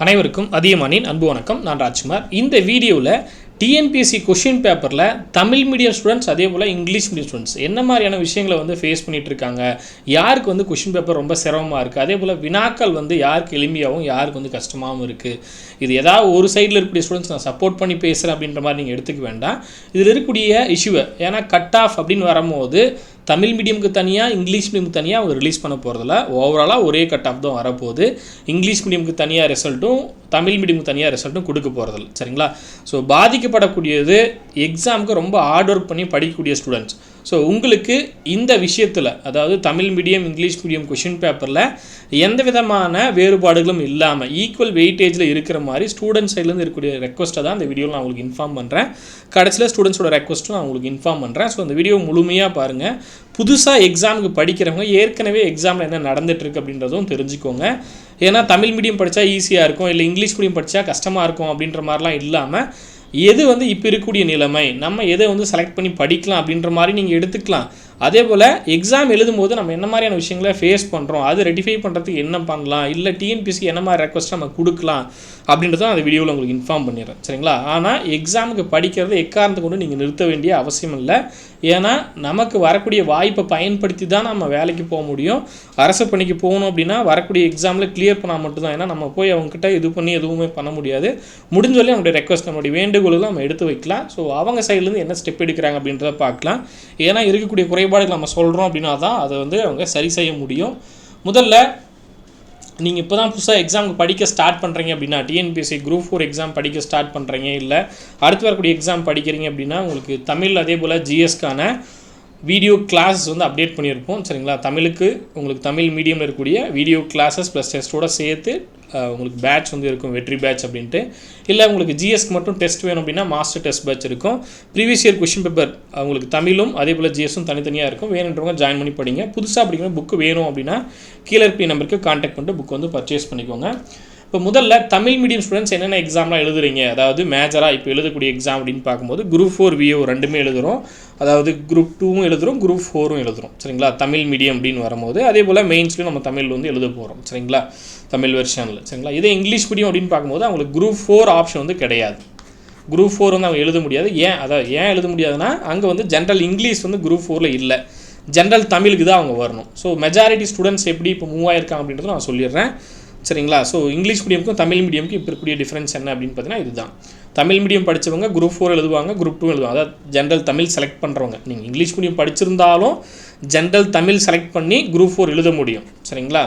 அனைவருக்கும் அதியமானின் அன்பு வணக்கம். நான் ராஜ்குமார். இந்த வீடியோவில் டிஎன்பிஎஸ்சி கொஷின் பேப்பரில் தமிழ் மீடியம் ஸ்டூடெண்ட்ஸ் அதே போல் இங்கிலீஷ் மீடியம் ஸ்டூடெண்ட்ஸ் என்ன மாதிரியான விஷயங்களை ஃபேஸ் பண்ணிகிட்டு இருக்காங்க, யாருக்கு கொஷின் பேப்பர் ரொம்ப சிரமமாக இருக்குது, அதே போல் வினாக்கள் யாருக்கு எளிமையாகவும் யாருக்கு கஷ்டமாகவும் இருக்குது, இது ஏதாவது ஒரு சைடில் இருக்கக்கூடிய ஸ்டூடெண்ட்ஸ் நான் சப்போர்ட் பண்ணி பேசுகிறேன் அப்படின்ற மாதிரி நீங்கள் எடுத்துக்க வேண்டாம். இதில் இருக்கக்கூடிய இஷ்யூவை ஏன்னா கட் ஆஃப் அப்படின்னு வரும்போது தமிழ் மீடியமுக்கு தனியாக இங்கிலீஷ் மீடியமுக்கு தனியாக அவங்க ரிலீஸ் பண்ண போகிறதில்ல. ஓவராலாக ஒரே கட் ஆஃப் தான் வரப்போகுது. இங்கிலீஷ் மீடியமுக்கு தனியாக ரிசல்ட்டும் தமிழ் மீடியமுக்கு தனியாக ரிசல்ட்டும் கொடுக்க போகிறதில்ல. சரிங்களா? ஸோ பாதிக்கப்படக்கூடியது எக்ஸாமுக்கு ரொம்ப ஹார்ட் ஒர்க் பண்ணி படிக்கக்கூடிய ஸ்டூடெண்ட்ஸ். ஸோ உங்களுக்கு இந்த விஷயத்தில் அதாவது Tamil medium English medium question பேப்பரில் எந்த விதமான வேறுபாடுகளும் இல்லாமல் ஈக்குவல் வெயிட்டேஜில் இருக்கிற மாதிரி ஸ்டூடெண்ட்ஸ் சைட்லேருந்து இருக்கக்கூடிய ரெக்வஸ்ட்டை தான் இந்த வீடியோவில் நான் உங்களுக்கு இன்ஃபார்ம் பண்ணுறேன். கடைசியில் ஸ்டூடெண்ட்ஸோட ரெக்வஸ்ட்டும் நான் உங்களுக்கு இன்ஃபார்ம் பண்ணுறேன். ஸோ அந்த வீடியோ முழுமையாக பாருங்கள். புதுசாக எக்ஸாமுக்கு படிக்கிறவங்க ஏற்கனவே எக்ஸாமில் என்ன நடந்துகிட்ருக்கு அப்படின்றதும் தெரிஞ்சுக்கோங்க. ஏன்னா தமிழ் மீடியம் படித்தா ஈஸியாக இருக்கும், இல்லை இங்கிலீஷ் மீடியம் படித்தா கஷ்டமாக இருக்கும் அப்படின்ற மாதிரிலாம் இல்லாமல் எது இப்போ இருக்கக்கூடிய நிலைமை, நம்ம எதை செலக்ட் பண்ணி படிக்கலாம் அப்படின்ற மாதிரி நீங்கள் எடுத்துக்கலாம். அதே போல் எக்ஸாம் எழுதும்போது நம்ம என்ன மாதிரியான விஷயங்களை ஃபேஸ் பண்ணுறோம், அது ரெட்டிஃபை பண்ணுறதுக்கு என்ன பண்ணலாம், இல்லை டிஎன்பிஎஸ்சிக்கு என்ன மாதிரி ரெக்வஸ்ட் நம்ம கொடுக்கலாம் அப்படின்றத அந்த வீடியோவில் உங்களுக்கு இன்ஃபார்ம் பண்ணிடுறேன். சரிங்களா? ஆனால் எக்ஸாமுக்கு படிக்கிறத எக்காரணத்தை கொண்டு நீங்கள் நிறுத்த வேண்டிய அவசியம் இல்லை. ஏன்னா நமக்கு வரக்கூடிய வாய்ப்பை பயன்படுத்தி தான் நம்ம வேலைக்கு போக முடியும். அரசு பணிக்கு போகணும் அப்படின்னா வரக்கூடிய எக்ஸாமில் கிளியர் பண்ணால் மட்டும்தான். ஏன்னா நம்ம போய் அவங்ககிட்ட இது பண்ணி எதுவுமே பண்ண முடியாது. முடிஞ்ச வரையும் நம்மளுடைய ரெக்வஸ்ட் நம்மளுடைய வேண்டுகோள்களை நம்ம எடுத்து வைக்கலாம். ஸோ அவங்க சைட்லேருந்து என்ன ஸ்டெப் எடுக்கிறாங்க அப்படின்றத பார்க்கலாம். ஏன்னா இருக்கக்கூடிய குறைபாடுகள் நம்ம சொல்கிறோம் அப்படின்னா தான் அதை அவங்க சரி செய்ய முடியும். முதல்ல நீங்கள் இப்போ தான் புதுசாக எக்ஸாமுக்கு படிக்க ஸ்டார்ட் பண்ணுறீங்க அப்படின்னா, டிஎன்பிஎஸ்சி குரூப் 4 எக்ஸாம் படிக்க ஸ்டார்ட் பண்ணுறீங்க, இல்லை அடுத்து வரக்கூடிய எக்ஸாம் படிக்கிறீங்க அப்படின்னா உங்களுக்கு தமிழ் அதே போல் ஜிஎஸ்க்கான வீடியோ கிளாஸஸ் அப்டேட் பண்ணியிருப்போம். சரிங்களா? தமிழுக்கு உங்களுக்கு தமிழ் மீடியமில் இருக்கக்கூடிய வீடியோ கிளாஸஸ் ப்ளஸ் டெஸ்ட்டோடு சேர்த்து உங்களுக்கு பேட்ச் இருக்கும், வெற்றி பேட்ச் அப்படின்ட்டு. இல்லை உங்களுக்கு ஜிஎஸ்க்கு மட்டும் டெஸ்ட் வேணும் அப்படின்னா மாஸ்டர் டெஸ்ட் பேட்ச் இருக்கும். ப்ரீவியஸ் இயர் கொஷின் பேப்பர் உங்களுக்கு தமிழும் அதே போல் ஜிஎஸும் தனித்தனியாக இருக்கும். வேணுன்றவங்க ஜாயின் பண்ணி படிங்க. புதுசாக படிக்கிற புக்கு வேணும் அப்படின்னா கீழே இருக்க நம்பருக்கு கான்டாக்ட் பண்ணிட்டு புக் பர்ச்சேஸ் பண்ணிக்கோங்க. இப்போ முதல்ல தமிழ் மீடியம் ஸ்டூடெண்ட்ஸ் என்னென்ன எக்ஸாம்லாம் எழுதுறீங்க, அதாவது மேஜராக இப்போ எழுதக்கூடிய எக்ஸாம் அப்படின்னு பார்க்கும்போது குரூப் 4 விஓ ரெண்டுமே எழுதுகிறோம். அதாவது குரூப் 2வும் எழுதுகிறோம், குரூப் 4ம் எழுதுகிறோம். சரிங்களா? தமிழ் மீடியம் அப்படின்னு வரும்போது அதே போல் மெயின்ஸ்லையும் நம்ம தமிழ் எழுத போகிறோம். சரிங்களா? தமிழ் வெர்ஷனில். சரிங்களா? இதே இங்கிலீஷ் மீடியம் அப்படின்னு பார்க்கும்போது அவங்களுக்கு குரூப் 4 ஆப்ஷன் கிடையாது. குரூப் 4 அவங்க எழுத முடியாது. ஏன் எழுத முடியாதுன்னா அங்கே ஜென்ரல் இங்கிலீஷ் குரூப் 4ல் இல்லை, ஜென்ரல் தமிழுக்கு தான் அவங்க வரணும். ஸோ மெஜாரிட்டி ஸ்டூடெண்ட்ஸ் எப்படி இப்போ மூவ் ஆயிருக்காங்க அப்படின்றத நான் சொல்லிடுறேன். சரிங்களா? ஸோ இங்கிலீஷ் மீடியமுக்கும் தமிழ் மீடியமுக்கும் இப்போ இருக்கக்கூடிய டிஃப்ரென்ஸ் என்ன அப்படின்னு பார்த்தீங்கன்னா இதுதான். தமிழ் மீடியம் படித்தவங்க குரூப் 4 எழுதுவாங்க, குரூப் 2 எழுதுவாங்க. அதாவது ஜென்ரல் தமிழ் செலக்ட் பண்ணுறவங்க, நீங்கள் இங்கிலீஷ் மீடியம் படிச்சிருந்தாலும் ஜென்ரல் தமிழ் செலக்ட் பண்ணி குரூப் 4 எழுத முடியும். சரிங்களா?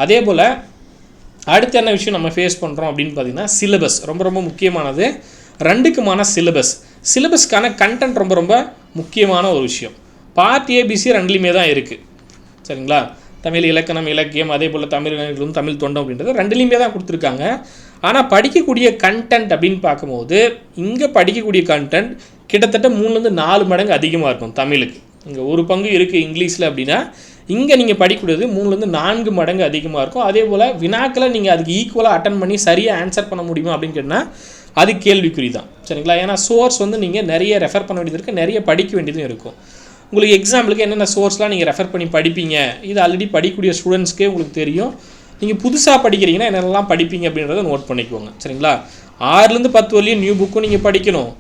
அதே போல் அடுத்து என்ன விஷயம் நம்ம ஃபேஸ் பண்ணுறோம் அப்படின்னு பார்த்தீங்கன்னா சிலபஸ் ரொம்ப ரொம்ப முக்கியமானது. ரெண்டுக்குமான சிலபஸ்க்கான கண்டென்ட் ரொம்ப ரொம்ப முக்கியமான ஒரு விஷயம். பார்ட் ஏபிசி ரெண்டுலேயுமே தான் இருக்குது. சரிங்களா? தமிழ் இலக்கணம் இலக்கியம் அதே போல் தமிழ் இலக்கியம் தமிழ் தொண்டம் அப்படின்றது ரெண்டுலேயுமே தான் கொடுத்துருக்காங்க. ஆனால் படிக்கக்கூடிய கண்டென்ட் அப்படின்னு பார்க்கும்போது இங்கே படிக்கக்கூடிய கண்டென்ட் கிட்டத்தட்ட 3-4 மடங்கு அதிகமாக இருக்கும் தமிழுக்கு. இங்கே ஒரு பங்கு இருக்குது இங்கிலீஷில் அப்படின்னா இங்கே நீங்கள் படிக்கக்கூடியது 3-4 மடங்கு அதிகமாக இருக்கும். அதே போல் வினாக்களை நீங்கள் அதுக்கு ஈக்குவலாக அட்டன் பண்ணி சரியாக ஆன்சர் பண்ண முடியுமா அப்படின்னு கேட்டால் அது கேள்விக்குறி தான். சரிங்களா? ஏன்னா சோர்ஸ் நீங்கள் நிறைய ரெஃபர் பண்ண வேண்டியது இருக்குது, நிறைய படிக்க வேண்டியதும் இருக்கும். உங்களுக்கு எக்ஸாம்பிளுக்கு என்னென்ன சோர்ஸ்லாம் நீங்கள் ரெஃபர் பண்ணி படிப்பீங்க, இது ஆல்ரெடி படிக்கக்கூடிய ஸ்டூடெண்ட்ஸ்க்கே உங்களுக்கு தெரியும். நீங்கள் புதுசாக படிக்கிறீங்கன்னா என்னென்னலாம் படிப்பீங்க அப்படின்றத நோட் பண்ணிக்கோங்க. சரிங்களா? 6-10 வரலையும் நியூ புக்கும் நீங்கள் படிக்கணும்.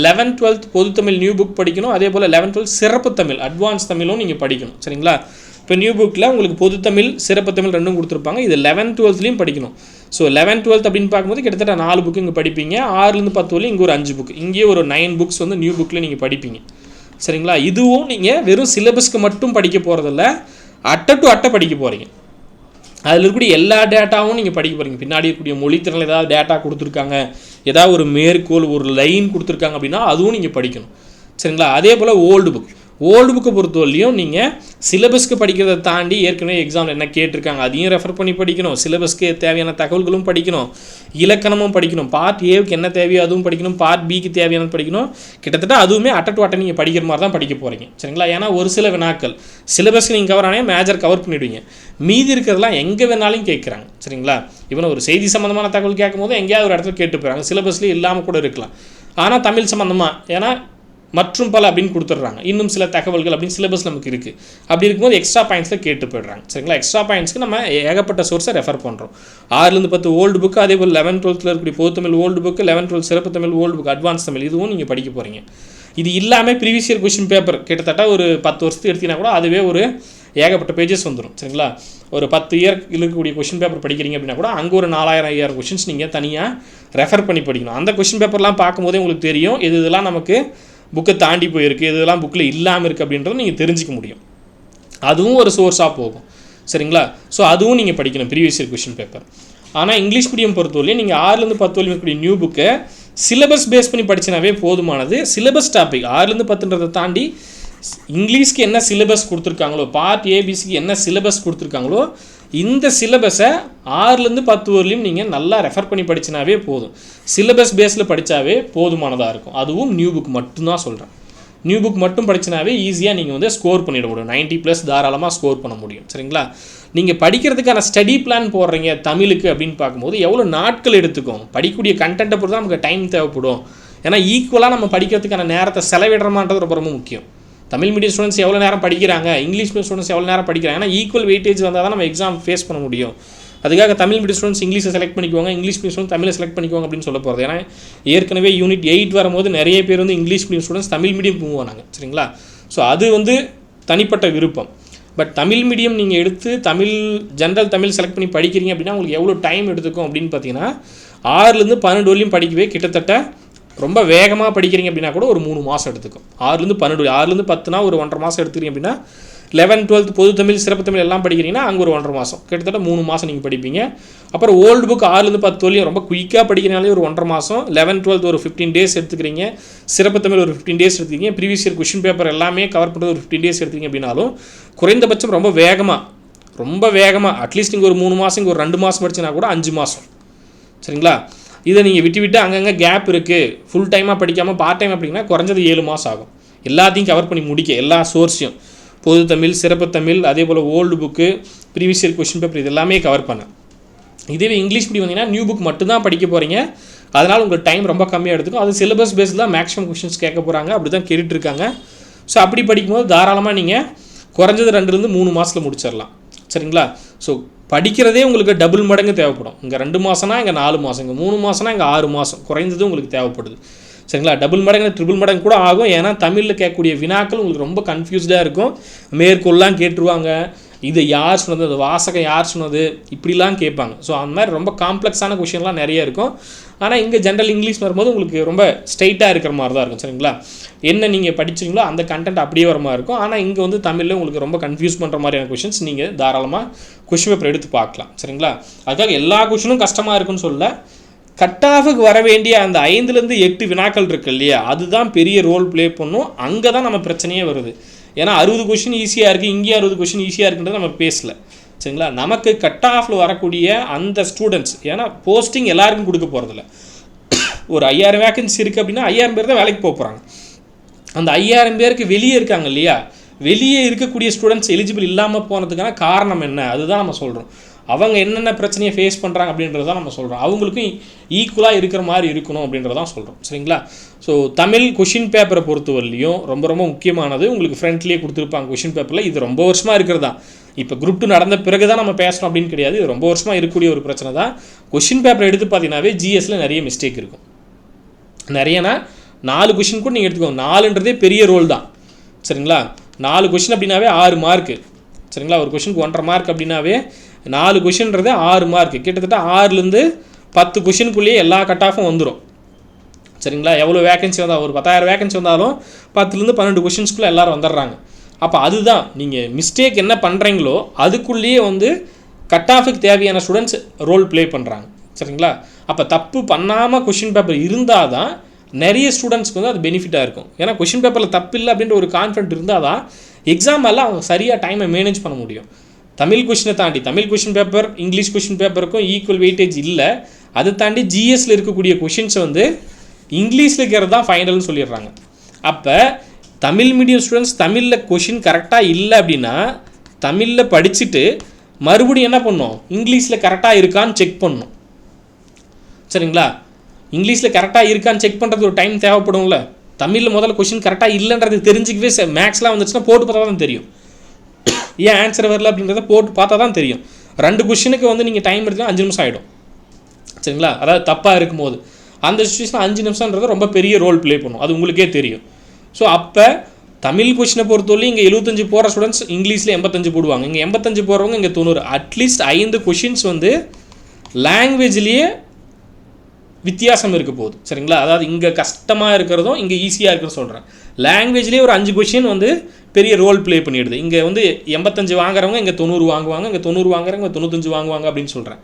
11th 12th பொது தமிழ் நியூ புக் படிக்கணும். அதே போல் 11th 12th சிறப்பு தமிழ் அட்வான்ஸ் தமிழும் நீங்கள் படிக்கணும். சரிங்களா? இப்போ நியூ புக்கில் உங்களுக்கு பொது தமிழ் சிறப்பு தமிழ் ரெண்டும் கொடுத்துருப்பாங்க. இது 11th 12thலையும் படிக்கணும். ஸோ 11th 12th அப்படின்னு பார்க்கும்போது கிட்டத்தட்ட 4 புக்கு இங்கே படிப்பீங்க. 6-10 வரலையும் இங்கே ஒரு 5 புக், இங்கேயே ஒரு 9 புக்ஸ் நியூ புக்கில் நீங்கள் படிப்பீங்க. சரிங்களா? இதுவும் நீங்கள் வெறும் சிலபஸ்க்கு மட்டும் படிக்க போகிறதில்ல, அட்டை டு அட்டை படிக்க போகிறீங்க. அதில் இருக்கக்கூடிய எல்லா டேட்டாவும் நீங்கள் படிக்க போகிறீங்க. பின்னாடி இருக்கக்கூடிய மொழித்திறனில் ஏதாவது டேட்டா கொடுத்துருக்காங்க, ஏதாவது ஒரு மேற்கோள் ஒரு லைன் கொடுத்துருக்காங்க அப்படின்னா அதுவும் நீங்கள் படிக்கணும். சரிங்களா? அதே போல் ஓல்டு புக்கை பொறுத்தவரையிலையும் நீங்கள் சிலபஸ்க்கு படிக்கிறத தாண்டி ஏற்கனவே எக்ஸாமில் என்ன கேட்டிருக்காங்க அதையும் ரெஃபர் பண்ணி படிக்கணும். சிலபஸ்க்கு தேவையான தகவல்களும் படிக்கணும், இலக்கணமும் படிக்கணும். பார்ட் ஏவுக்கு என்ன தேவையோ அதுவும் படிக்கணும், பார்ட் பிக்கு தேவையானது படிக்கணும். கிட்டத்தட்ட அதுவுமே அட்டை டு அட்டை நீங்கள் படிக்கிற மாதிரி தான் படிக்க போகிறீங்க. சரிங்களா? ஏன்னா ஒரு சில வினாக்கள் சிலபஸ்க்கு நீங்கள் கவர் ஆனால் மேஜர் கவர் பண்ணிவிடுவீங்க, மீதி இருக்கிறதெல்லாம் எங்கே வேணாலும் கேட்குறாங்க. சரிங்களா? இவனை ஒரு செய்தி சம்மந்தமான தகவல் கேட்கும் போது எங்கேயாவது ஒரு இடத்துல கேட்டு போகிறாங்க, சிலபஸ்லேயே இல்லாமல் கூட இருக்கலாம். ஆனால் தமிழ் சம்மந்தமாக ஏன்னா மற்றும் பல அப்படின்னு கொடுத்துட்றாங்க, இன்னும் சில தகவல்கள் அப்படின்னு சிலபஸ் நமக்கு இருக்குது. அப்படி இருக்கும்போது எக்ஸ்ட்ரா பாயிண்ட்ஸில் கேட்டு போய்ட்றாங்க. சரிங்களா, எக்ஸ்ட்ரா பாயிண்ட்ஸ்க்கு நம்ம ஏகப்பட்ட சோர்ஸை ரெஃபர் பண்ணுறோம். 6-10 ஓல்டு புக்கு, அதே போல் 11-12 இருக்கக்கூடிய பொது தமிழ் ஓல்டு புக்கு, 11-12 சிறப்பு Tamil old book, advance Tamil, இதுவும் நீங்கள் படிக்க போகிறீங்க. இது இல்லாமல் ப்ரீவியஸ் இயர் கொஷின் பேப்பர் கிட்டத்தட்ட ஒரு 10 வருஷத்துக்கு எடுத்தீங்கன்னா கூட அதுவே ஒரு ஏகப்பட்ட பேஜஸ் வந்துடும். சரிங்களா, ஒரு 10 இயர் இருக்கக்கூடிய கொஷின் பேப்பர் படிக்கிறீங்க அப்படின்னா கூட அங்கே ஒரு 4000-5000 கொஷின்ஸ் நீங்கள் தனியாக ரெஃபர் பண்ணி படிக்கணும். அந்த கொஷின் பேப்பர்லாம் பார்க்கும்போதே உங்களுக்கு தெரியும் எது இதெல்லாம் நமக்கு புக்கை தாண்டி போயிருக்கு, இதெல்லாம் புக்கில் இல்லாமல் இருக்குது அப்படின்றத நீங்கள் தெரிஞ்சிக்க முடியும். அதுவும் ஒரு சோர்ஸாக போகும். சரிங்களா, ஸோ அதுவும் நீங்கள் படிக்கணும் ப்ரீவியஸ் இயர் கொஷின் பேப்பர். ஆனால் இங்கிலீஷ் மீடியம் பொறுத்தவரையும் நீங்கள் 6-10 இருக்கக்கூடிய நியூ புக்கை சிலபஸ் பேஸ் பண்ணி படிச்சினாவே போதுமானது. சிலபஸ் டாபிக் 6-10ன்றதை தாண்டி இங்கிலீஷ்க்கு என்ன சிலபஸ் கொடுத்துருக்காங்களோ, பார்ட் ஏபிசிக்கு என்ன சிலபஸ் கொடுத்துருக்காங்களோ, இந்த சிலபஸை 6-10 வரலையும் நீங்கள் நல்லா ரெஃபர் பண்ணி படிச்சினாவே போதும். சிலபஸ் பேஸில் படித்தாவே போதுமானதாக இருக்கும். அதுவும் நியூ புக் மட்டும்தான் சொல்கிறேன். நியூ புக் மட்டும் படிச்சினாவே ஈஸியாக நீங்கள் வந்து ஸ்கோர் பண்ணிட முடியும். 90+ தாராளமாக ஸ்கோர் பண்ண முடியும். சரிங்களா, நீங்கள் படிக்கிறதுக்கான ஸ்டடி பிளான் போடுறீங்க தமிழுக்கு அப்படின்னு பார்க்கும்போது எவ்வளோ நாட்கள் எடுத்துக்கும், படிக்கக்கூடிய கண்டென்ட்டை பொறுத்து தான் நமக்கு டைம் தேவைப்படும். ஏன்னா ஈக்குவலாக நம்ம படிக்கிறதுக்கான நேரத்தை செலவிடுறமான்றது ரொம்ப ரொம்ப முக்கியம். தமிழ் மீடியம் ஸ்டூடெண்ட்ஸ் எவ்வளோ நேரம் படிக்கிறாங்க, இங்கிலீஷ் மீடியம் ஸ்டூடெண்ட்ஸ் எவ்வளோ நேரம் படிக்கிறாங்க, ஏன்னா ஈக்குவல் வெயிட்டேஜ் வந்தால் தான் நம்ம எக்ஸாம் ஃபேஸ் பண்ண முடியும். அதுக்காக தமிழ் மீடியம் ஸ்டூடெண்ட்ஸ் இங்கிலீஷை செலக்ட் பண்ணிக்குவாங்க, இங்கிலீஷ் மீடியம் ஸ்டூடெண்ட்ஸ் தமிழை செலக்ட் பண்ணிக்குவாங்க அப்படின்னு சொல்ல போகிறது. ஏன்னா ஏற்கனவே யூனிட் 8 வரும்போது நிறைய பேர் வந்து English medium students Tamil medium move ஆனாங்க. சரிங்களா, ஸோ அது வந்து தனிப்பட்ட விருப்பம். பட் தமிழ் மீடியம் நீங்கள் எடுத்து ஜென்ரல் தமிழ் செலக்ட் பண்ணி படிக்கிறீங்க அப்படின்னா உங்களுக்கு எவ்வளோ டைம் எடுத்துக்கும் அப்படின்னு பார்த்தீங்கன்னா 6-12 வரலையும் படிக்கவே கிட்டத்தட்ட ரொம்ப வேகமாக படிக்கிறீங்க அப்படின்னா கூட ஒரு 3 மாதம் எடுத்துக்கும். 6-12 6-10னா ஒரு 1.5 மாதம் எடுத்துக்கிறீங்க அப்படின்னா 11-12 பொது தமிழ் சிறப்பு தமிழ் எல்லாம் படிக்கிறீங்கன்னா அங்கே ஒரு 1.5 மாதம், கிட்டத்தட்ட 3 மாதம் நீங்கள் படிப்பீங்க. அப்புறம் ஓல்டு புக் 6-10 வரலையும் ரொம்ப குயிக்காக படிக்கிறனாலே ஒரு 1.5 மாதம், 11-12 ஒரு 15 டேஸ் எடுத்துக்கிறீங்க, சிறப்பு தமிழ் ஒரு 15 டேஸ் எடுத்துக்கிறீங்க, ப்ரீவியஸ் இயர் கொஷின் பேப்பர் எல்லாமே கவர் பண்ணுறது ஒரு 15 டேஸ் எடுத்துக்கிங்க அப்படின்னாலும் குறைந்தபட்சம் ரொம்ப வேகமாக அட்லீஸ்ட் நீங்கள் ஒரு 3 மாதம் இங்கே ஒரு 2 மாதம் படிச்சினா கூட 5 மாதம். சரிங்களா, இதை நீங்கள் விட்டு அங்கங்கே கேப் இருக்குது, ஃபுல் டைமாக படிக்காமல் பார்ட் டைமாக படிங்கன்னா குறைஞ்சது 7 மாதம் ஆகும் எல்லாத்தையும் கவர் பண்ணி முடிக்க, எல்லா சோர்ஸையும் பொது தமிழ் சிறப்பு தமிழ் அதே போல் old book previous year question paper இது எல்லாமே கவர் பண்ண. இதுவே இங்கிலீஷ் மீடியம் வந்தீங்கன்னா நியூ புக் மட்டும்தான் படிக்க போகிறீங்க, அதனால் உங்களுக்கு டைம் ரொம்ப கம்மியாக எடுத்துக்கும். அது சிலபஸ் பேஸில் தான் மேக்ஸிமம் கொஷின்ஸ் கேட்க போகிறாங்க, அப்படி தான் கேட்டுட்ருக்காங்க. ஸோ அப்படி படிக்கும்போது தாராளமாக நீங்கள் குறைஞ்சது 2-3 மாதத்தில் முடிச்சிடலாம். சரிங்களா, ஸோ படிக்கிறதே உங்களுக்கு டபுள் மடங்கு தேவைப்படும். இங்கே 2 மாதம்னா இங்கே 4 மாதம், இங்கே 3 மாதம்னா இங்கே 6 மாதம் குறைந்தது உங்களுக்கு தேவைப்படுது. சரிங்களா, டபுள் மடங்கு ட்ரிபிள் மடங்கு கூட ஆகும். ஏன்னா தமிழில் கேட்கக்கூடிய வினாக்கள் உங்களுக்கு ரொம்ப கன்ஃபியூஸ்டாக இருக்கும். மேற்கொள்ளலாம் கேட்டுருவாங்க, இது யார் சொன்னது, அது வாசகம் யார் சொன்னது, இப்படிலாம் கேட்பாங்க. ஸோ அந்த மாதிரி ரொம்ப காம்ப்ளெக்ஸான கொஷின்லாம் நிறைய இருக்கும். ஆனால் இங்கே ஜென்ரல் இங்கிலீஷ் வரும்போது உங்களுக்கு ரொம்ப ஸ்ட்ரைட்டாக இருக்கிற மாதிரி தான் இருக்கும். சரிங்களா, என்ன நீங்கள் படிச்சிங்களோ அந்த கண்டென்ட் அப்படியே வர மாதிரி இருக்கும். ஆனால் இங்கே வந்து தமிழில் உங்களுக்கு ரொம்ப கன்ஃபியூஸ் பண்ணுற மாதிரியான கொஷின்ஸ் நீங்கள் தாராளமாக கொஷின் பேப்பர் எடுத்து பார்க்கலாம். சரிங்களா, அதுக்காக எல்லா கொஷினும் கஷ்டமாக இருக்குன்னு சொல்ல, கட் ஆஃபுக்கு வர வேண்டிய அந்த 5-8 வினாக்கள் இருக்கு இல்லையா, அதுதான் பெரிய ரோல் ப்ளே பண்ணும். அங்கே தான் நம்ம பிரச்சனையே வருது. ஏன்னா 60 கொஷின் ஈஸியாக இருக்குது, இங்கே 60 கொஷின் ஈஸியாக இருக்குன்றது நம்ம பேசல. சரிங்களா, நமக்கு கட் ஆஃபில் வரக்கூடிய அந்த ஸ்டூடெண்ட்ஸ், ஏன்னா போஸ்டிங் எல்லாருக்கும் கொடுக்க போகிறதில்ல. ஒரு 5000 வேகன்சி இருக்குது அப்படின்னா 5000 பேர் தான் வேலைக்கு போகிறாங்க. அந்த 5000 பேருக்கு வெளியே இருக்காங்க இல்லையா, வெளியே இருக்கக்கூடிய ஸ்டூடெண்ட்ஸ் எலிஜிபிள் இல்லாமல் போனதுக்கான காரணம் என்ன, அதுதான் நம்ம சொல்கிறோம். அவங்க என்னென்ன பிரச்சனையை ஃபேஸ் பண்ணுறாங்க அப்படின்றது தான் நம்ம சொல்கிறோம். அவங்களுக்கும் ஈக்குவலாக இருக்கிற மாதிரி இருக்கணும் அப்படின்றதான் சொல்கிறோம். சரிங்களா, ஸோ தமிழ் கொஷின் பேப்பரை பொறுத்தவரையிலையும் ரொம்ப ரொம்ப முக்கியமானது உங்களுக்கு ஃப்ரண்ட்லேயே கொடுத்துருப்பாங்க கொஷின் பேப்பரில். இது ரொம்ப வருஷமாக இருக்கிறது தான். இப்போ குரூப் 2 நடந்த பிறகு தான் நம்ம பேசுகிறோம் அப்படின்னு கிடையாது. இது ரொம்ப வருஷமாக இருக்கக்கூடிய ஒரு பிரச்சனை தான். கொஷின் பேப்பரை எடுத்து பார்த்தீங்கன்னாவே ஜிஎஸ்ல நிறைய மிஸ்டேக் இருக்கும். நிறையனா 4 கொஷின் கூட நீங்கள் எடுத்துக்கோங்க, 4ன்றதே பெரிய ரோல் தான். சரிங்களா, 4 கொஷின் அப்படின்னாவே 6 மார்க்கு. சரிங்களா, ஒரு கொஷினுக்கு 1.5 மார்க் அப்படின்னாவே 4 கொஷின்றது 6 மார்க்கு. கிட்டத்தட்ட 6-10 கொஷினுக்குள்ளேயே எல்லா கட் ஆஃபும் வந்துடும். சரிங்களா, எவ்வளோ வேகன்சி வந்தால் ஒரு 10,000 வேகன்சி வந்தாலும் 10-12 கொஷின்ஸ்குள்ளே எல்லோரும் வந்துடுறாங்க. அப்போ அதுதான் நீங்கள் மிஸ்டேக் என்ன பண்ணுறீங்களோ அதுக்குள்ளேயே வந்து கட் ஆஃபுக்கு தேவையான ஸ்டூடெண்ட்ஸ் ரோல் ப்ளே பண்ணுறாங்க. சரிங்களா, அப்போ தப்பு பண்ணாமல் கொஷின் பேப்பர் இருந்தால் தான் நிறைய ஸ்டூடெண்ட்ஸ்க்கு வந்து அது பெனிஃபிட்டாக இருக்கும். ஏன்னா கொஷின் பேப்பரில் தப்பு இல்லை அப்படின்ற ஒரு கான்ஃபிடென்ட் இருந்தால் தான் எக்ஸாம் எல்லாம் அவங்க சரியாக டைமை மேனேஜ் பண்ண முடியும். தமிழ் கொஷினை தாண்டி Tamil question paper English question பேப்பருக்கும் ஈக்குவல் வெயிட்டேஜ் இல்லை. அதை தாண்டி ஜிஎஸ்ல இருக்கக்கூடிய கொஷின்ஸை வந்து இங்கிலீஷில் இருக்கிறது தான் ஃபைனல்னு சொல்லிடுறாங்க. அப்போ தமிழ் மீடியம் ஸ்டூடெண்ட்ஸ் தமிழில் கொஷின் கரெக்டாக இல்லை அப்படின்னா தமிழில் படிச்சுட்டு மறுபடியும் என்ன பண்ணணும், இங்கிலீஷில் கரெக்டாக இருக்கான்னு செக் பண்ணணும். சரிங்களா, இங்கிலீஷில் கரெக்டாக இருக்கான்னு செக் பண்ணுறது ஒரு டைம் தேவைப்படும்ல. தமிழில் முதல்ல கொஷின் கரெக்டாக இல்லைன்றது தெரிஞ்சிக்கவே மேக்ஸ்லாம் வந்துச்சுன்னா போட்டு பார்த்தா தான் தெரியும். ஏன் ஆன்சர் வரல அப்படின்றத போட்டு பார்த்தா தான் தெரியும். 2 கொஷினுக்கு வந்து நீங்கள் டைம் எடுத்தா 5 நிமிஷம் ஆகிடும். சரிங்களா? அதாவது தப்பாக இருக்கும்போது அந்த சுச்சுவேஷன் 5 நிமிஷம்ன்றது ரொம்ப பெரிய ரோல் ப்ளே பண்ணும். அது உங்களுக்கே தெரியும். ஸோ அப்போ தமிழ் கொஷினை பொறுத்தவரை இங்கே 75 போகிற ஸ்டூடெண்ட்ஸ் இங்கிலீஷில் 85 போடுவாங்க. இங்கே 85 போகிறவங்க இங்கே 90. அட்லீஸ்ட் 5 கொஷின்ஸ் வந்து லாங்குவேஜ்லேயே வித்தியாசம் இருக்க போகுது. சரிங்களா? அதாவது இங்கே கஷ்டமாக இருக்கிறதும் இங்கே ஈஸியாக இருக்குன்னு சொல்கிறேன். லாங்குவேஜ்லேயே ஒரு 5 கொஷின் வந்து பெரிய ரோல் ப்ளே பண்ணிடுது. இங்கே வந்து 85 வாங்குறவங்க இங்கே 90 வாங்குவாங்க, இங்கே 90 வாங்குறவங்க 95 வாங்குவாங்க அப்படின்னு சொல்கிறேன்.